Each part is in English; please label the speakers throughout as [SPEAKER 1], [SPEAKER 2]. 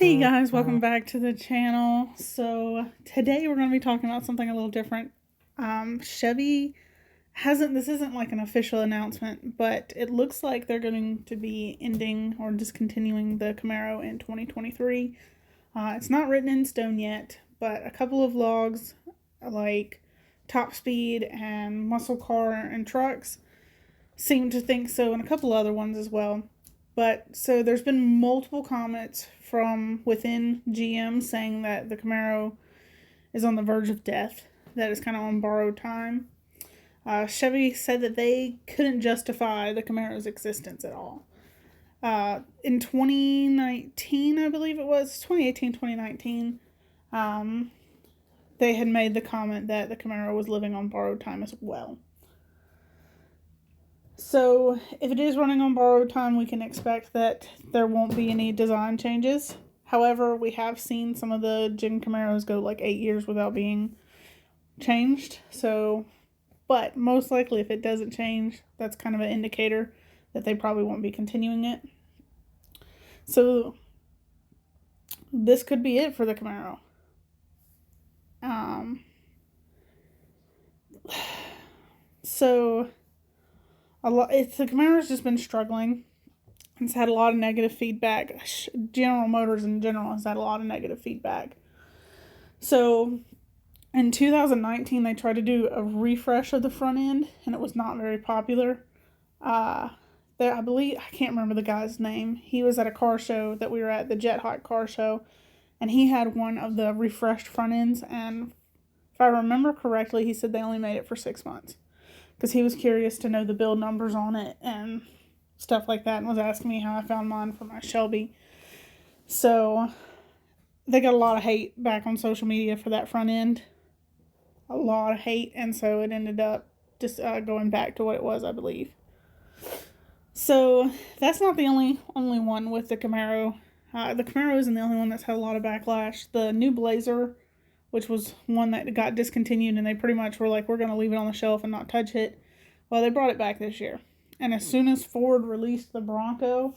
[SPEAKER 1] Hey guys, welcome back to the channel. So today we're going to be talking about something a little different. Chevy this isn't like an official announcement, but it looks like they're going to be ending or discontinuing the Camaro in 2023. It's not written in stone yet, but a couple of vlogs like Top Speed and Muscle Car and Trucks seem to think so, and a couple other ones as well. But so there's been multiple comments from within GM saying that the Camaro is on the verge of death, that it's kind of on borrowed time. Chevy said that they couldn't justify the Camaro's existence at all. In 2019, I believe it was, 2018, 2019, they had made the comment that the Camaro was living on borrowed time as well. So if it is running on borrowed time, we can expect that there won't be any design changes. However, we have seen some of the Gen Camaros go like 8 years without being changed. But most likely if it doesn't change, that's kind of an indicator that they probably won't be continuing it. So this could be it for the Camaro. The Camaro's just been struggling. It's had a lot of negative feedback. General Motors in general has had a lot of negative feedback. So in 2019, they tried to do a refresh of the front end, and it was not very popular. I can't remember the guy's name. He was at a car show that we were at, the Jet Hot car show, and he had one of the refreshed front ends, and if I remember correctly, he said they only made it for 6 months because he was curious to know the build numbers on it and stuff like that, and was asking me how I found mine for my Shelby. So they got a lot of hate back on social media for that front end. A lot of hate, and so it ended up just going back to what it was, I believe. So that's not the only one with the Camaro. The Camaro isn't the only one that's had a lot of backlash. The new Blazer, which was one that got discontinued, and they pretty much were like, we're going to leave it on the shelf and not touch it. Well, they brought it back this year. And as soon as Ford released the Bronco,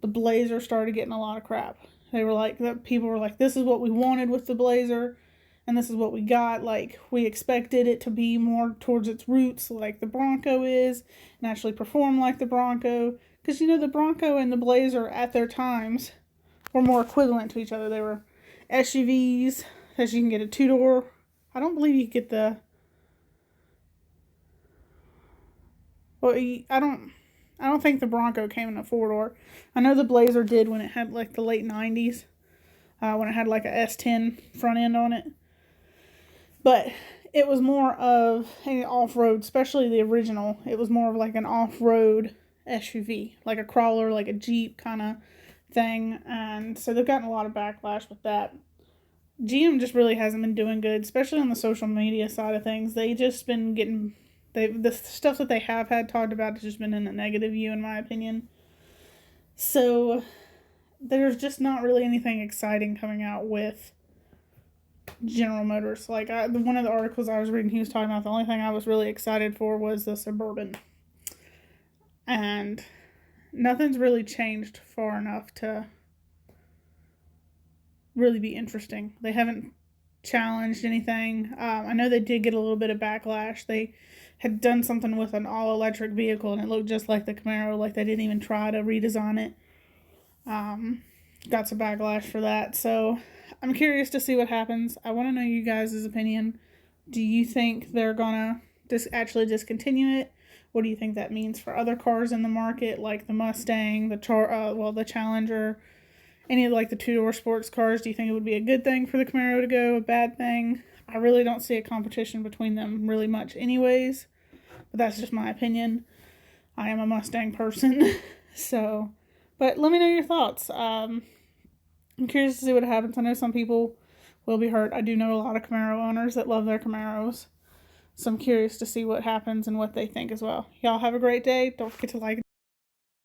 [SPEAKER 1] the Blazer started getting a lot of crap. People were like, this is what we wanted with the Blazer, and this is what we got. Like, we expected it to be more towards its roots like the Bronco is, and actually perform like the Bronco. Because, the Bronco and the Blazer at their times were more equivalent to each other. They were SUVs, as you can get a two-door. I don't believe you could get the... Well, I don't think the Bronco came in a four-door. I know the Blazer did when it had like the late 90s, when it had like a S10 front end on it. But it was more of an off-road, especially the original. It was more of like an off-road SUV, like a crawler, like a Jeep kind of thing. And so they've gotten a lot of backlash with that. GM just really hasn't been doing good, especially on the social media side of things. They just been getting... the stuff that they have had talked about has just been in a negative view, in my opinion. So there's just not really anything exciting coming out with General Motors. Like, one of the articles I was reading, he was talking about the only thing I was really excited for was the Suburban. And nothing's really changed far enough to really be interesting. They haven't challenged anything. I know they did get a little bit of backlash. They had done something with an all-electric vehicle, and it looked just like the Camaro. Like, they didn't even try to redesign it. Got some backlash for that. So I'm curious to see what happens. I want to know you guys' opinion. Do you think they're gonna actually discontinue it? What do you think that means for other cars in the market, like the Mustang, the Challenger, any of like the two-door sports cars? Do you think it would be a good thing for the Camaro to go, a bad thing? I really don't see a competition between them really much anyways, but that's just my opinion. I am a Mustang person. But let me know your thoughts. I'm curious to see what happens. I know some people will be hurt. I do know a lot of Camaro owners that love their Camaros, so I'm curious to see what happens and what they think as well. Y'all have a great day. Don't forget to like